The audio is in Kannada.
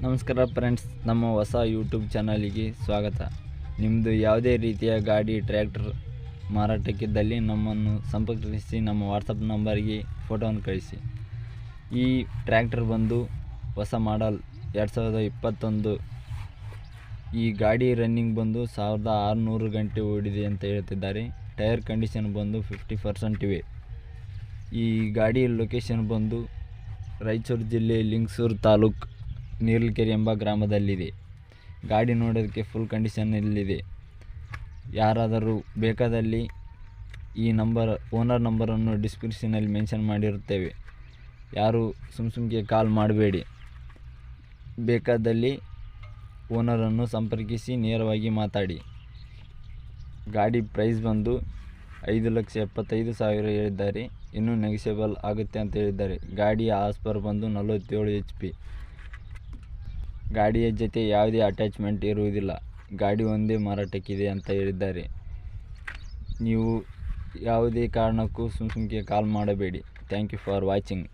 ನಮಸ್ಕಾರ ಫ್ರೆಂಡ್ಸ್, ನಮ್ಮ ಹೊಸ ಯೂಟ್ಯೂಬ್ ಚಾನಲಿಗೆ ಸ್ವಾಗತ. ನಿಮ್ಮದು ಯಾವುದೇ ರೀತಿಯ ಗಾಡಿ ಟ್ರ್ಯಾಕ್ಟರ್ ಮಾರಾಟಕ್ಕಿದ್ದಲ್ಲಿ ನಮ್ಮನ್ನು ಸಂಪರ್ಕಿಸಿ. ನಮ್ಮ ವಾಟ್ಸಪ್ ನಂಬರ್ಗೆ ಫೋಟೋವನ್ನು ಕಳಿಸಿ. ಈ ಟ್ರ್ಯಾಕ್ಟರ್ ಬಂದು ಹೊಸ ಮಾಡಲ್ 2021. ಈ ಗಾಡಿ ರನ್ನಿಂಗ್ ಬಂದು 1600 ಗಂಟೆ ಓಡಿದೆ ಅಂತ ಹೇಳ್ತಿದ್ದಾರೆ. ಟೈರ್ ಕಂಡೀಷನ್ ಬಂದು 50% ಇವೆ. ಈ ಗಾಡಿ ಲೊಕೇಶನ್ ಬಂದು ರಾಯಚೂರು ಜಿಲ್ಲೆ ಲಿಂಗಸೂರು ತಾಲೂಕು ನೀರ್ಲಕೆರೆ ಎಂಬ ಗ್ರಾಮದಲ್ಲಿದೆ. ಗಾಡಿ ನೋಡೋದಕ್ಕೆ ಫುಲ್ ಕಂಡೀಷನ್ನಲ್ಲಿದೆ. ಯಾರಾದರೂ ಬೇಕಾದಲ್ಲಿ ಈ ಓನರ್ ನಂಬರನ್ನು ಡಿಸ್ಕ್ರಿಪ್ಷನಲ್ಲಿ ಮೆನ್ಷನ್ ಮಾಡಿರುತ್ತೇವೆ. ಯಾರು ಸುಮ್ಗೆ ಕಾಲ್ ಮಾಡಬೇಡಿ. ಬೇಕಾದಲ್ಲಿ ಓನರನ್ನು ಸಂಪರ್ಕಿಸಿ ನೇರವಾಗಿ ಮಾತಾಡಿ. ಗಾಡಿ ಪ್ರೈಸ್ ಬಂದು 5,75,000 ಹೇಳಿದ್ದಾರೆ. ಇನ್ನೂ ನೆಗೋಷಿಯಬಲ್ ಆಗುತ್ತೆ ಅಂತ ಹೇಳಿದ್ದಾರೆ. ಗಾಡಿಯ ಆಸ್ಪರ್ ಬಂದು 47 HP. ಗಾಡಿಯ ಜೊತೆ ಯಾವುದೇ ಅಟ್ಯಾಚ್ಮೆಂಟ್ ಇರುವುದಿಲ್ಲ. ಗಾಡಿ ಒಂದೇ ಮಾರಾಟಕ್ಕಿದೆ ಅಂತ ಹೇಳಿದ್ದಾರೆ. ನೀವು ಯಾವುದೇ ಕಾರಣಕ್ಕೂ ಸುಮ್ಗೆ ಕಾಲ್ ಮಾಡಬೇಡಿ. Thank you for watching.